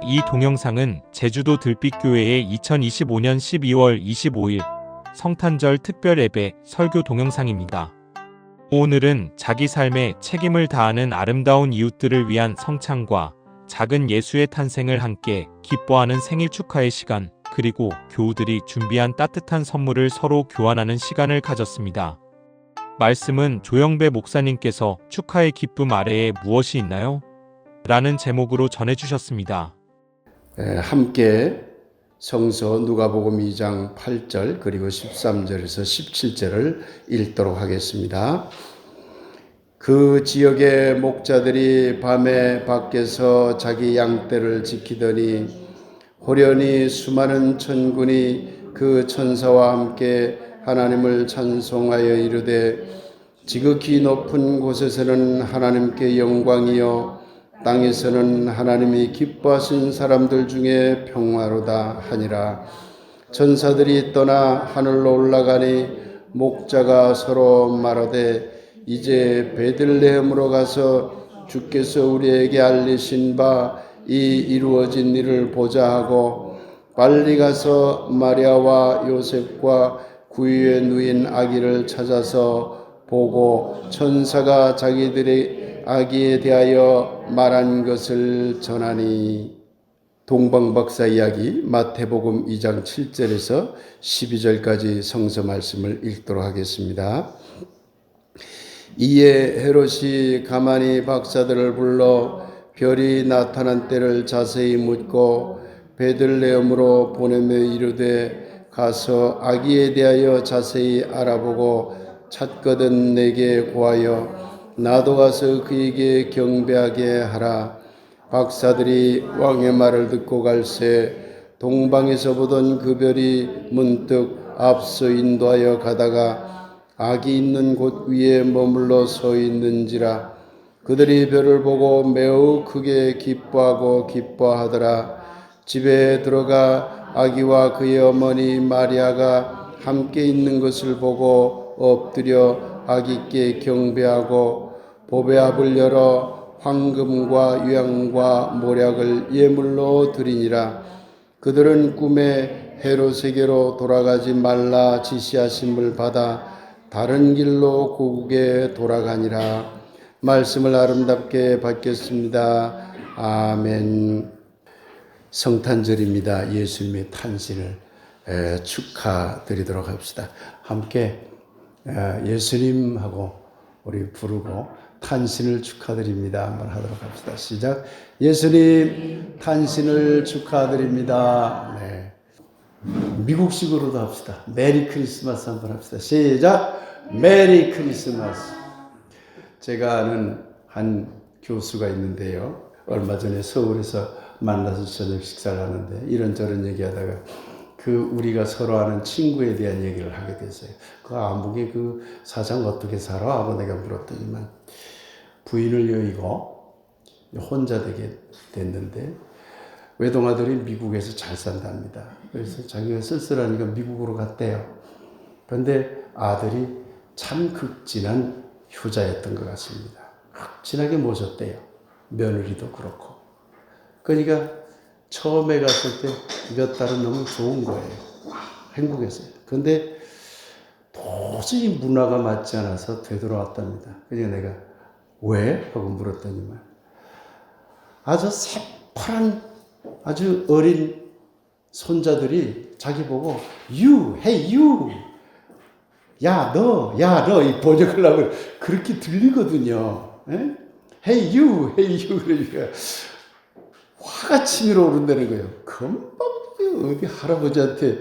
이 동영상은 제주도 들빛교회의 2025년 12월 25일 성탄절 특별 예배 설교 동영상입니다. 오늘은 자기 삶에 책임을 다하는 아름다운 이웃들을 위한 성찬과 작은 예수의 탄생을 함께 기뻐하는 생일 축하의 시간, 그리고 교우들이 준비한 따뜻한 선물을 서로 교환하는 시간을 가졌습니다. 말씀은 조영배 목사님께서 축하의 기쁨 아래에 무엇이 있나요? 라는 제목으로 전해주셨습니다. 함께 성서 누가복음 2장 8절 그리고 13절에서 17절을 읽도록 하겠습니다. 그 지역의 목자들이 밤에 밖에서 자기 양떼를 지키더니 호련히 수많은 천군이 그 천사와 함께 하나님을 찬송하여 이르되 지극히 높은 곳에서는 하나님께 영광이요 땅에서는 하나님이 기뻐하신 사람들 중에 평화로다 하니라. 천사들이 떠나 하늘로 올라가니 목자가 서로 말하되 이제 베들레헴으로 가서 주께서 우리에게 알리신 바 이 이루어진 일을 보자 하고 빨리 가서 마리아와 요셉과 구유에 누인 아기를 찾아서 보고 천사가 자기들의 아기에 대하여 말한 것을 전하니. 동방박사 이야기 마태복음 2장 7절에서 12절까지 성서 말씀을 읽도록 하겠습니다. 이에 헤롯이 가만히 박사들을 불러 별이 나타난 때를 자세히 묻고 베들레헴으로 보내며 이르되 가서 아기에 대하여 자세히 알아보고 찾거든 내게 고하여 나도 가서 그에게 경배하게 하라. 박사들이 왕의 말을 듣고 갈새 동방에서 보던 그 별이 문득 앞서 인도하여 가다가 아기 있는 곳 위에 머물러 서 있는지라. 그들이 별을 보고 매우 크게 기뻐하고 기뻐하더라. 집에 들어가 아기와 그의 어머니 마리아가 함께 있는 것을 보고 엎드려 아기께 경배하고 보배압을 열어 황금과 유향과 모략을 예물로 드리니라. 그들은 꿈에 헤롯에게로 돌아가지 말라 지시하심을 받아 다른 길로 고국에 돌아가니라. 말씀을 아름답게 받겠습니다. 아멘. 성탄절입니다. 예수님의 탄신을 축하드리도록 합시다. 함께 예수님하고 우리 부르고 탄신을 축하드립니다. 한번 하도록 합시다. 시작. 예수님 탄신을 축하드립니다. 네. 미국식으로도 합시다. 메리 크리스마스 한번 합시다. 시작. 메리 크리스마스. 제가 아는 한 교수가 있는데요. 얼마 전에 서울에서 만나서 저녁 식사를 하는데 이런저런 얘기하다가 우리가 서로 아는 친구에 대한 얘기를 하게 됐어요. 그 아무개 그 사장 어떻게 살아? 하고 내가 물었더니만 부인을 여의고 혼자 되게 됐는데 외동아들이 미국에서 잘 산답니다. 그래서 자기가 쓸쓸하니까 미국으로 갔대요. 그런데 아들이 참 극진한 효자였던 것 같습니다. 극진하게 모셨대요. 며느리도 그렇고. 그러니까 처음에 갔을 때 몇 달은 너무 좋은 거예요. 행복했어요. 그런데 도저히 문화가 맞지 않아서 되돌아왔답니다. 그래서 내가 왜? 하고 물었더니만 아주 새파란 아주 어린 손자들이 자기 보고 You, hey you, 야 너 이 번역하려고 그렇게 들리거든요. 에? Hey you, 그러니까 화가 치밀어 오른다는 거예요. 금방 어디 할아버지한테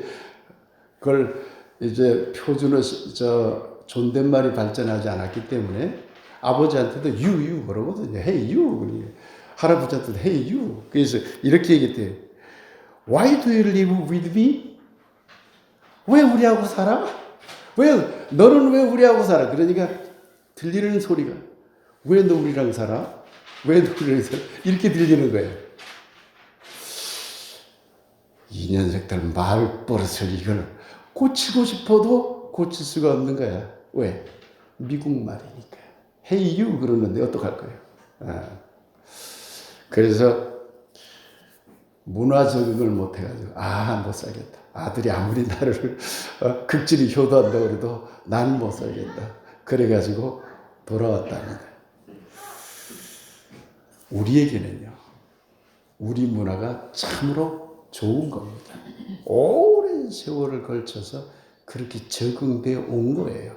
그걸 이제 표준어 존댓말이 발전하지 않았기 때문에 아버지한테도 you 그러거든요. Hey you. 할아버지한테도 hey you. 그래서 이렇게 얘기했대요. Why do you live with me? 왜 우리하고 살아? 너는 왜 우리하고 살아? 그러니까 들리는 소리가 왜 너 우리랑 살아? 왜 너 우리랑 살아? 이렇게 들리는 거예요. 이 녀석들 말버릇을 이걸 고치고 싶어도 고칠 수가 없는 거야. 왜? 미국 말이니까. Hey you 그러는데 어떡할 거예요? 그래서 문화 적응을 못 해가지고 못 살겠다. 아들이 아무리 나를 극진히 효도한다고 해도 난 못 살겠다. 그래가지고 돌아왔답니다. 우리에게는요, 우리 문화가 참으로 좋은 겁니다. 오랜 세월을 걸쳐서 그렇게 적응되어 온 거예요.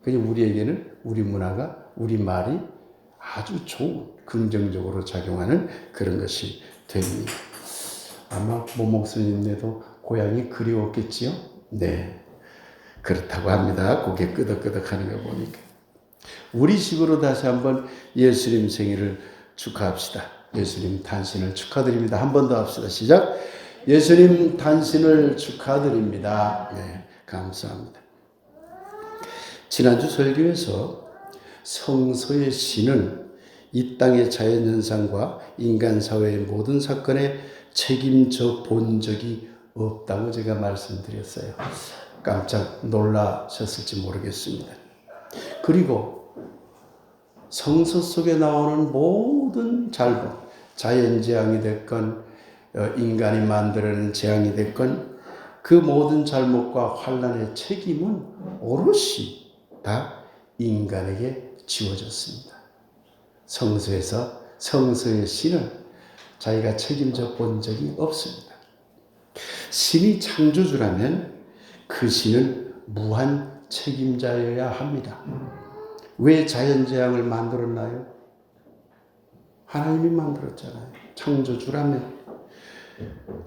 그냥 우리에게는 우리 문화가, 우리 말이 아주 좋은, 긍정적으로 작용하는 그런 것이 됩니다. 아마 목사님네도 고향이 그리웠겠지요? 네, 그렇다고 합니다. 고개 끄덕끄덕 하는 거 보니까. 우리 식으로 다시 한번 예수님 생일을 축하합시다. 예수님 탄신을 축하드립니다. 한 번 더 합시다. 시작. 예수님 탄신을 축하드립니다. 네, 감사합니다. 지난주 설교에서 성서의 신은 이 땅의 자연현상과 인간사회의 모든 사건에 책임져 본 적이 없다고 제가 말씀드렸어요. 깜짝 놀라셨을지 모르겠습니다. 그리고 성서 속에 나오는 모든 잘못, 자연재앙이 됐건 인간이 만들어낸 재앙이 됐건 그 모든 잘못과 환난의 책임은 오롯이 다 인간에게 지워졌습니다. 성서에서 성서의 신을 자기가 책임져 본 적이 없습니다. 신이 창조주라면 그 신은 무한 책임자여야 합니다. 왜 자연재앙을 만들었나요? 하나님이 만들었잖아요. 창조주라면.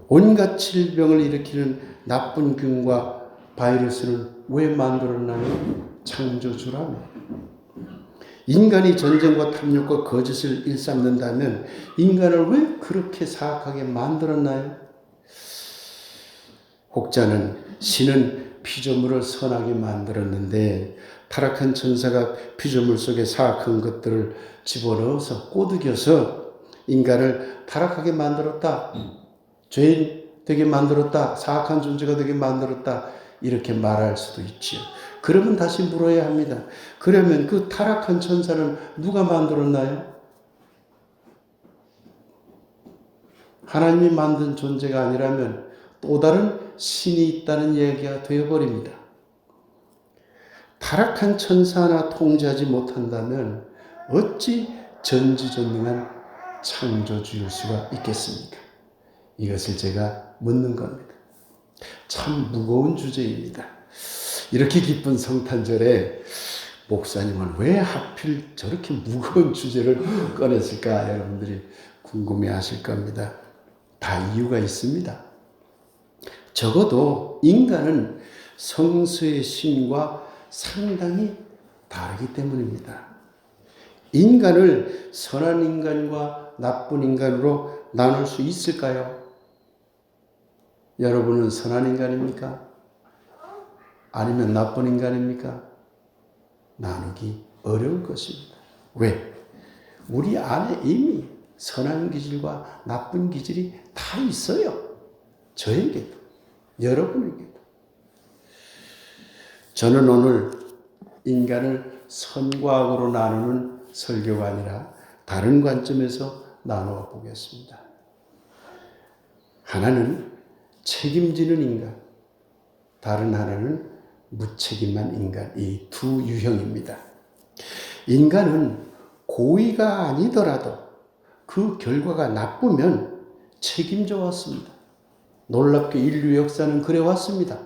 온갖 질병을 일으키는 나쁜 균과 바이러스는 왜 만들었나요? 창조주라면. 인간이 전쟁과 탐욕과 거짓을 일삼는다면 인간을 왜 그렇게 사악하게 만들었나요? 혹자는 신은 피조물을 선하게 만들었는데 타락한 천사가 피조물 속에 사악한 것들을 집어넣어서 꼬드겨서 인간을 타락하게 만들었다. 죄인 되게 만들었다. 사악한 존재가 되게 만들었다. 이렇게 말할 수도 있지요. 그러면 다시 물어야 합니다. 그러면 그 타락한 천사는 누가 만들었나요? 하나님이 만든 존재가 아니라면 또 다른 신이 있다는 얘기가 되어버립니다. 타락한 천사 하나 통제하지 못한다면 어찌 전지전능한 창조주일 수가 있겠습니까? 이것을 제가 묻는 겁니다. 참 무거운 주제입니다. 이렇게 기쁜 성탄절에 목사님은 왜 하필 저렇게 무거운 주제를 꺼냈을까? 여러분들이 궁금해하실 겁니다. 다 이유가 있습니다. 적어도 인간은 성서의 신과 상당히 다르기 때문입니다. 인간을 선한 인간과 나쁜 인간으로 나눌 수 있을까요? 여러분은 선한 인간입니까? 아니면 나쁜 인간입니까? 나누기 어려울 것입니다. 왜? 우리 안에 이미 선한 기질과 나쁜 기질이 다 있어요. 저에게도, 여러분에게도. 저는 오늘 인간을 선과 악으로 나누는 설교가 아니라 다른 관점에서 나누어 보겠습니다. 하나는 책임지는 인간, 다른 하나는 무책임한 인간, 이 두 유형입니다. 인간은 고의가 아니더라도 그 결과가 나쁘면 책임져 왔습니다. 놀랍게 인류 역사는 그래 왔습니다.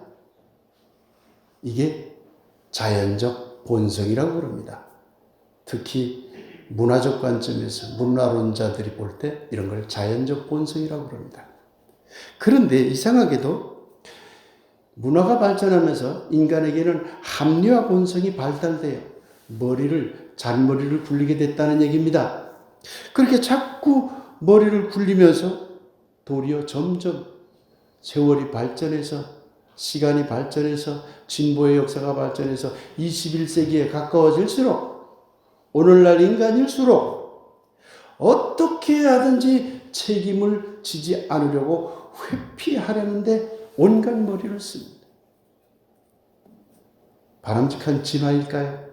이게 자연적 본성이라고 그럽니다. 특히 문화적 관점에서 문화론자들이 볼 때 이런 걸 자연적 본성이라고 그럽니다. 그런데 이상하게도 문화가 발전하면서 인간에게는 합리화 본성이 발달돼요. 잔머리를 굴리게 됐다는 얘기입니다. 그렇게 자꾸 머리를 굴리면서 도리어 점점 세월이 발전해서 시간이 발전해서 진보의 역사가 발전해서 21세기에 가까워질수록 오늘날 인간일수록 어떻게 하든지 책임을 지지 않으려고 회피하려는데 온갖 머리를 씁니다. 바람직한 진화일까요?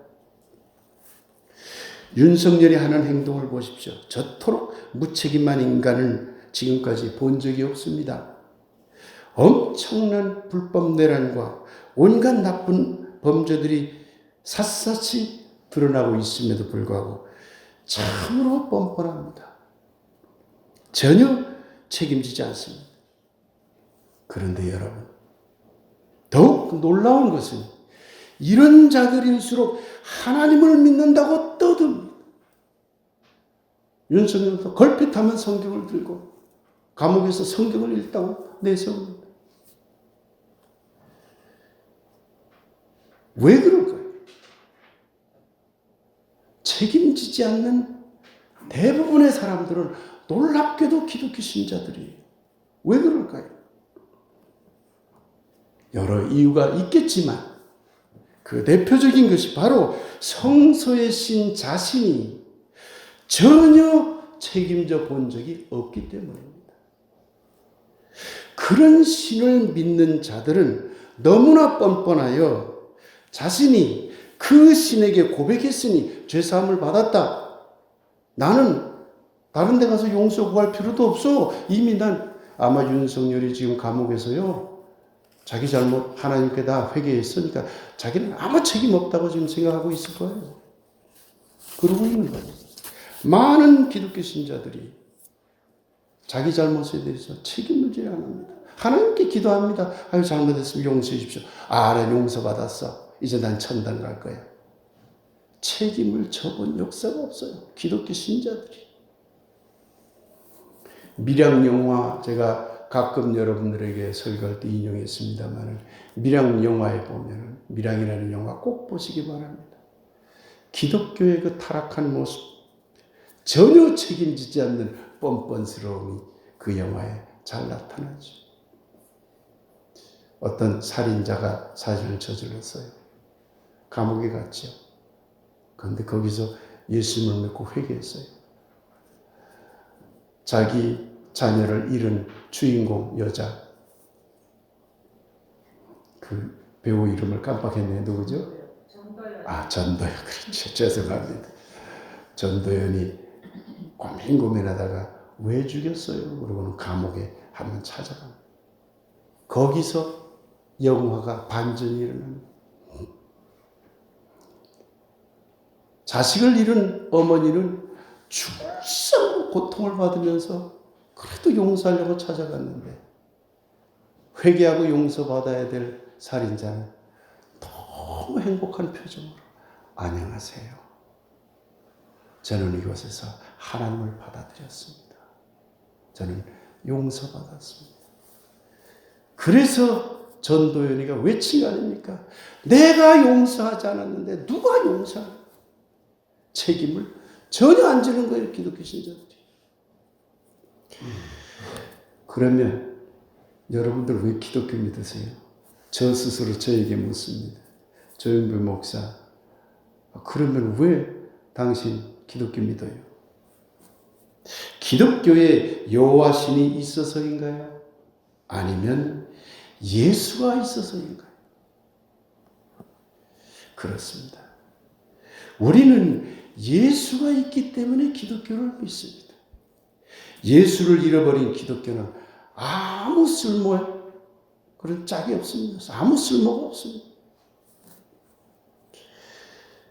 윤석열이 하는 행동을 보십시오. 저토록 무책임한 인간을 지금까지 본 적이 없습니다. 엄청난 불법 내란과 온갖 나쁜 범죄들이 샅샅이 드러나고 있음에도 불구하고 참으로 뻔뻔합니다. 전혀 책임지지 않습니다. 그런데 여러분, 더욱 놀라운 것은 이런 자들일수록 하나님을 믿는다고 떠듭니다. 윤석열도 걸핏하면 성경을 들고 감옥에서 성경을 읽다고 내세웁니다. 왜 그럴까요? 책임지지 않는 대부분의 사람들은 놀랍게도 기독교 신자들이에요. 왜 그럴까요? 여러 이유가 있겠지만 그 대표적인 것이 바로 성서의 신 자신이 전혀 책임져 본 적이 없기 때문입니다. 그런 신을 믿는 자들은 너무나 뻔뻔하여 자신이 그 신에게 고백했으니 죄사함을 받았다. 나는 다른 데 가서 용서 구할 필요도 없어. 이미 난 아마 윤석열이 지금 감옥에서요. 자기 잘못 하나님께 다 회개했으니까 자기는 아무 책임 없다고 지금 생각하고 있을 거예요. 그러고 있는 거예요. 많은 기독교 신자들이 자기 잘못에 대해서 책임을 져야 합니다. 하나님께 기도합니다. 아유, 잘못했으면 용서해 주십시오. 아, 난 용서받았어. 이제 난 천당 갈 거야. 책임을 져본 역사가 없어요. 기독교 신자들이. 밀양 영화 제가 가끔 여러분들에게 설교할 때 인용했습니다만 밀양 영화에 보면 밀양이라는 영화 꼭 보시기 바랍니다. 기독교의 그 타락한 모습, 전혀 책임지지 않는 뻔뻔스러움이 그 영화에 잘 나타나죠. 어떤 살인자가 사실을 저질렀어요. 감옥에 갔죠. 그런데 거기서 예수님을 믿고 회개했어요. 자기 자녀를 잃은 주인공 여자, 그 배우 이름을 깜빡했네. 누구죠? 전도연. 아, 전도연. 그렇죠. 죄송합니다. 전도연이 고민하다가 왜 죽였어요? 그러고는 감옥에 한번 찾아갑니다. 거기서 영화가 반전이 일어납니다. 자식을 잃은 어머니는 죽을수록 고통을 받으면서 그래도 용서하려고 찾아갔는데 회개하고 용서받아야 될 살인자는 너무 행복한 표정으로 안녕하세요. 저는 이곳에서 하나님을 받아들였습니다. 저는 용서받았습니다. 그래서 전도연이가 외친 거 아닙니까? 내가 용서하지 않았는데 누가 용서하냐? 책임을 전혀 안 지는 거예요, 기독교 신자들이. 그러면 여러분들 왜 기독교 믿으세요? 저 스스로 저에게 묻습니다. 조영배 목사, 그러면 왜 당신 기독교 믿어요? 기독교에 여호와 신이 있어서인가요? 아니면 예수가 있어서인가요? 그렇습니다. 우리는 예수가 있기 때문에 기독교를 믿습니다. 예수를 잃어버린 기독교는 아무 쓸모에 그런 짝이 없습니다. 아무 쓸모가 없습니다.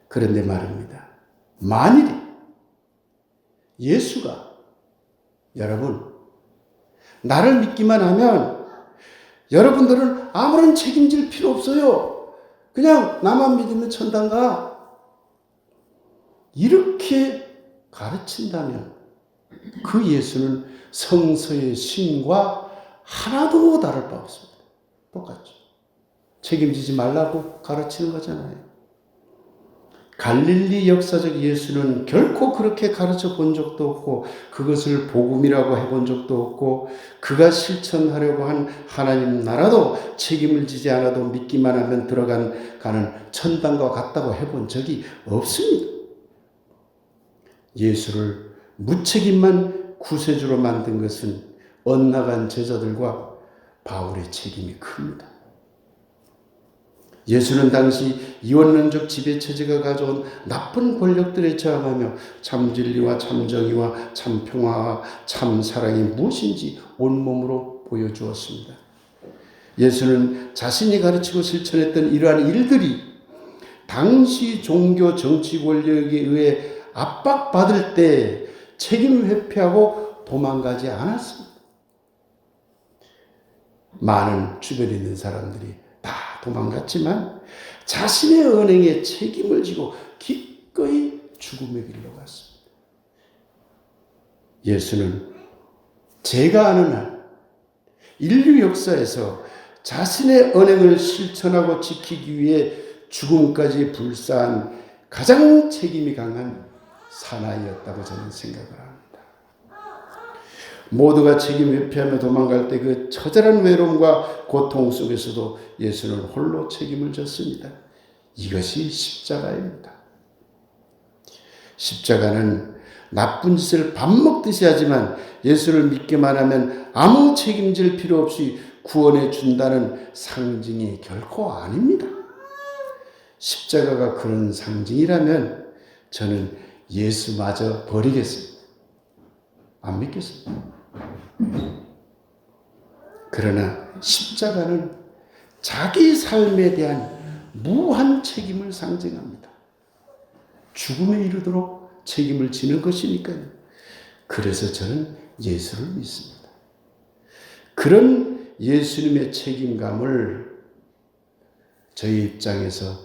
그런데 말입니다. 만일에 예수가 여러분 나를 믿기만 하면 여러분들은 아무런 책임질 필요 없어요. 그냥 나만 믿으면 천당 가. 이렇게 가르친다면 그 예수는 성서의 신과 하나도 다를 바 없습니다. 똑같죠. 책임지지 말라고 가르치는 거잖아요. 갈릴리 역사적 예수는 결코 그렇게 가르쳐 본 적도 없고 그것을 복음이라고 해본 적도 없고 그가 실천하려고 한 하나님 나라도 책임을 지지 않아도 믿기만 하면 가는 천당과 같다고 해본 적이 없습니다. 예수를 무책임한 구세주로 만든 것은 엇나간 제자들과 바울의 책임이 큽니다. 예수는 당시 이원론적 지배체제가 가져온 나쁜 권력들에 저항하며 참 진리와 참 정의와 참 평화와 참 사랑이 무엇인지 온몸으로 보여주었습니다. 예수는 자신이 가르치고 실천했던 이러한 일들이 당시 종교 정치 권력에 의해 압박받을 때 책임 회피하고 도망가지 않았습니다. 많은 주변에 있는 사람들이 다 도망갔지만 자신의 언행에 책임을 지고 기꺼이 죽음의 길로 갔습니다. 예수는 제가 아는 한 인류 역사에서 자신의 언행을 실천하고 지키기 위해 죽음까지 불사한 가장 책임이 강한 사나이였다고 저는 생각을 합니다. 모두가 책임 회피하며 도망갈 때 그 처절한 외로움과 고통 속에서도 예수는 홀로 책임을 졌습니다. 이것이 십자가입니다. 십자가는 나쁜 짓을 밥 먹듯이 하지만 예수를 믿기만 하면 아무 책임질 필요 없이 구원해 준다는 상징이 결코 아닙니다. 십자가가 그런 상징이라면 저는 예수마저 버리겠습니다. 안 믿겠습니다. 그러나 십자가는 자기 삶에 대한 무한 책임을 상징합니다. 죽음에 이르도록 책임을 지는 것이니까요. 그래서 저는 예수를 믿습니다. 그런 예수님의 책임감을 저희 입장에서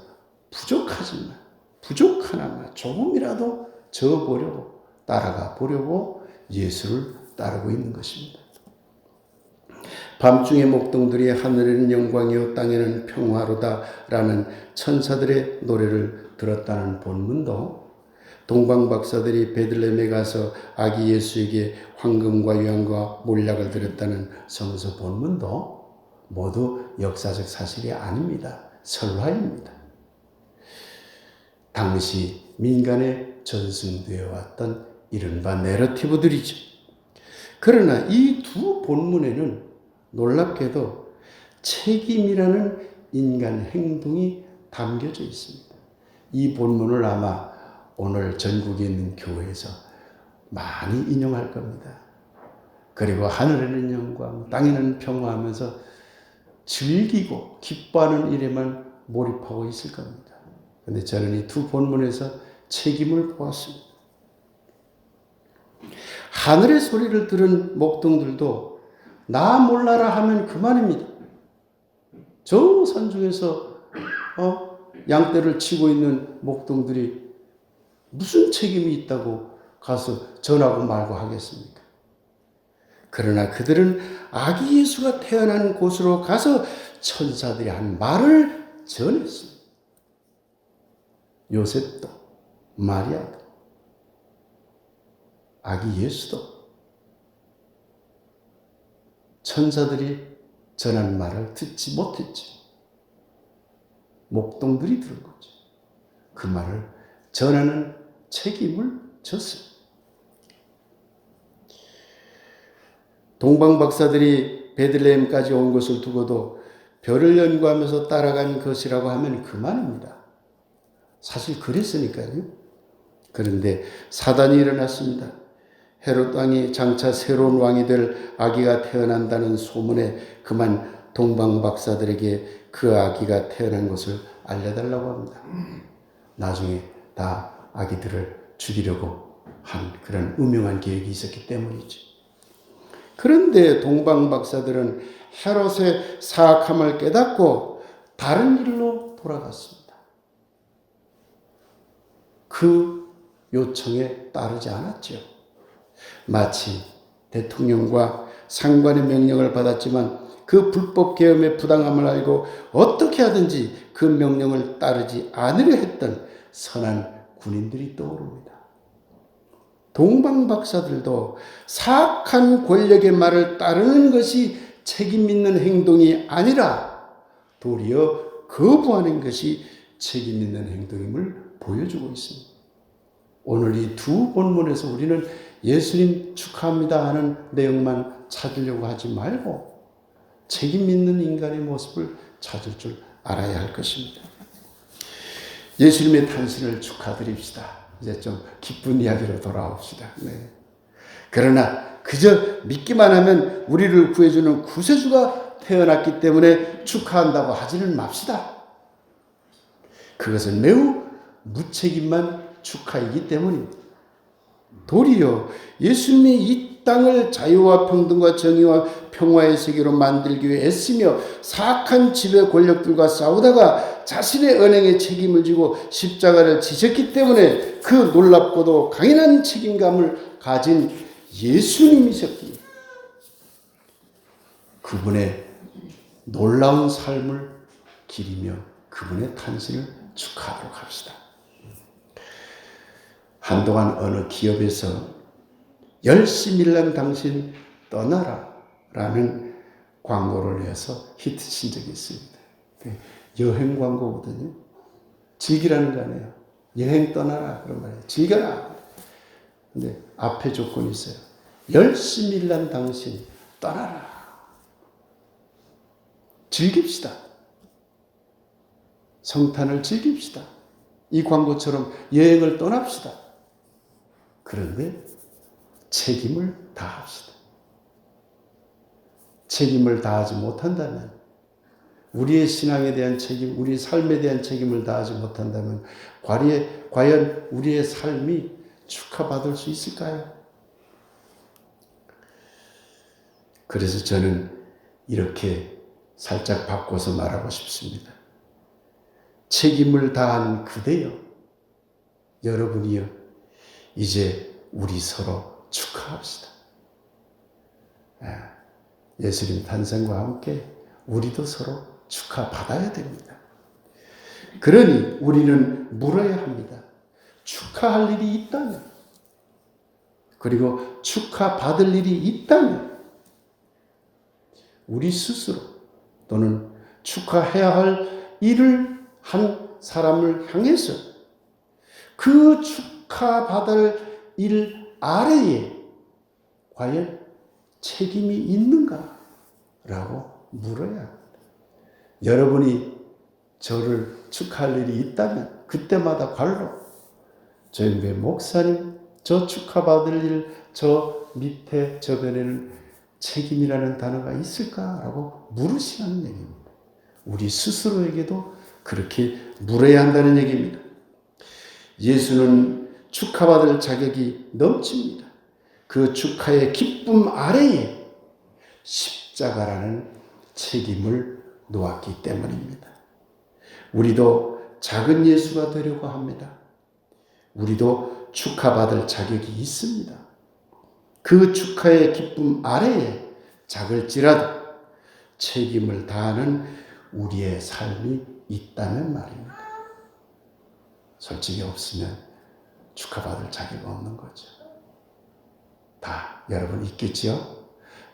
부족하나마 조금이라도 저어보려고 따라가 보려고 예수를 따르고 있는 것입니다. 밤중에 목동들이 하늘에는 영광이요 땅에는 평화로다라는 천사들의 노래를 들었다는 본문도, 동방박사들이 베들레헴에 가서 아기 예수에게 황금과 유황과 몰약을 드렸다는 성서 본문도 모두 역사적 사실이 아닙니다. 설화입니다. 당시 민간에 전승되어 왔던 이른바 내러티브들이죠. 그러나 이 두 본문에는 놀랍게도 책임이라는 인간 행동이 담겨져 있습니다. 이 본문을 아마 오늘 전국에 있는 교회에서 많이 인용할 겁니다. 그리고 하늘에는 영광, 땅에는 평화하면서 즐기고 기뻐하는 일에만 몰입하고 있을 겁니다. 그런데 저는 이 두 본문에서 책임을 보았습니다. 하늘의 소리를 들은 목동들도 나 몰라라 하면 그만입니다. 저 산중에서 양떼를 치고 있는 목동들이 무슨 책임이 있다고 가서 전하고 말고 하겠습니까? 그러나 그들은 아기 예수가 태어난 곳으로 가서 천사들이 한 말을 전했습니다. 요셉도 마리아도 아기 예수도 천사들이 전한 말을 듣지 못했죠. 목동들이 들은 거죠. 그 말을 전하는 책임을 졌습니다. 동방박사들이 베들레헴까지 온 것을 두고도 별을 연구하면서 따라간 것이라고 하면 그만입니다. 사실 그랬으니까요. 그런데 사단이 일어났습니다. 헤롯 왕이 장차 새로운 왕이 될 아기가 태어난다는 소문에 그만 동방박사들에게 그 아기가 태어난 것을 알려달라고 합니다. 나중에 다 아기들을 죽이려고 한 그런 음흉한 계획이 있었기 때문이죠. 그런데 동방박사들은 헤롯의 사악함을 깨닫고 다른 길로 돌아갔습니다. 그 요청에 따르지 않았죠. 마치 대통령과 상관의 명령을 받았지만 그 불법 계엄의 부당함을 알고 어떻게 하든지 그 명령을 따르지 않으려 했던 선한 군인들이 떠오릅니다. 동방박사들도 사악한 권력의 말을 따르는 것이 책임 있는 행동이 아니라 도리어 거부하는 것이 책임 있는 행동임을 보여주고 있습니다. 오늘 이 두 본문에서 우리는 예수님 축하합니다 하는 내용만 찾으려고 하지 말고 책임 있는 인간의 모습을 찾을 줄 알아야 할 것입니다. 예수님의 탄신을 축하드립시다. 이제 좀 기쁜 이야기로 돌아옵시다. 네. 그러나 그저 믿기만 하면 우리를 구해주는 구세주가 태어났기 때문에 축하한다고 하지는 맙시다. 그것은 매우 무책임한 축하이기 때문입니다. 도리어 예수님이 이 땅을 자유와 평등과 정의와 평화의 세계로 만들기 위해 애쓰며 사악한 지배 권력들과 싸우다가 자신의 언행에 책임을 지고 십자가를 지셨기 때문에 그 놀랍고도 강인한 책임감을 가진 예수님이셨기에 그분의 놀라운 삶을 기리며 그분의 탄신을 축하하도록 합시다. 한동안 어느 기업에서 열심히 일한 당신 떠나라 라는 광고를 내서 히트친 적이 있습니다. 여행 광고거든요. 즐기라는 거 아니에요. 여행 떠나라 그런 말이에요. 즐겨라. 근데 앞에 조건이 있어요. 열심히 일한 당신 떠나라. 즐깁시다. 성탄을 즐깁시다. 이 광고처럼 여행을 떠납시다. 그런데 책임을 다합시다. 책임을 다하지 못한다면, 우리의 신앙에 대한 책임, 우리 삶에 대한 책임을 다하지 못한다면 과연 우리의 삶이 축하받을 수 있을까요? 그래서 저는 이렇게 살짝 바꿔서 말하고 싶습니다. 책임을 다한 그대여, 여러분이여, 이제 우리 서로 축하합시다. 예수님 탄생과 함께 우리도 서로 축하받아야 됩니다. 그러니 우리는 물어야 합니다. 축하할 일이 있다면, 그리고 축하받을 일이 있다면 우리 스스로 또는 축하해야 할 일을 한 사람을 향해서 그 축하받을 일 아래에 과연 책임이 있는가라고 물어야 합니다. 여러분이 저를 축하할 일이 있다면 그때마다 관로 저희 목사님 저 축하받을 일 저 밑에 저변에는 책임이라는 단어가 있을까라고 물으시는 얘기입니다. 우리 스스로에게도 그렇게 물어야 한다는 얘기입니다. 예수는 축하받을 자격이 넘칩니다. 그 축하의 기쁨 아래에 십자가라는 책임을 놓았기 때문입니다. 우리도 작은 예수가 되려고 합니다. 우리도 축하받을 자격이 있습니다. 그 축하의 기쁨 아래에 작을지라도 책임을 다하는 우리의 삶이 있다는 말입니다. 솔직히 없으면 축하받을 자격이 없는 거죠. 다 여러분 있겠지요?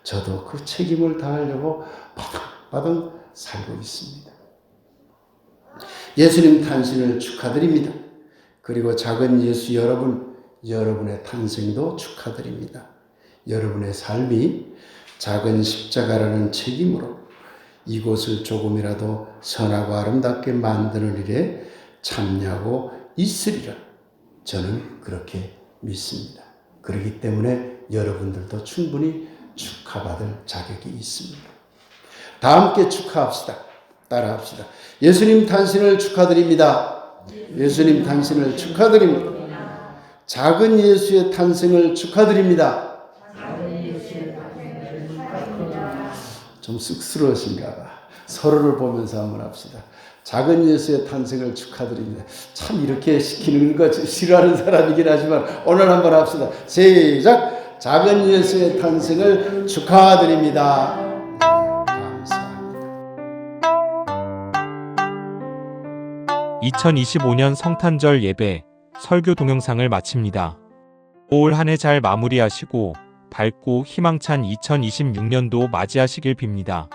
저도 그 책임을 다하려고 바등바등 살고 있습니다. 예수님 탄신을 축하드립니다. 그리고 작은 예수 여러분, 여러분의 탄생도 축하드립니다. 여러분의 삶이 작은 십자가라는 책임으로 이곳을 조금이라도 선하고 아름답게 만드는 일에 참여하고 있으리라 저는 그렇게 믿습니다. 그렇기 때문에 여러분들도 충분히 축하받을 자격이 있습니다. 다 함께 축하합시다. 따라합시다. 예수님 탄신을 축하드립니다. 예수님 탄신을 축하드립니다. 작은 예수의 탄생을 축하드립니다. 좀 쑥스러우신가 봐. 서로를 보면서 한번 합시다. 작은 예수의 탄생을 축하드립니다. 참 이렇게 시키는 거 싫어하는 사람이긴 하지만 오늘 한번 합시다. 시작! 작은 예수의 탄생을 축하드립니다. 감사합니다. 2025년 성탄절 예배 설교 동영상을 마칩니다. 올 한 해 잘 마무리하시고 밝고 희망찬 2026년도 맞이하시길 빕니다.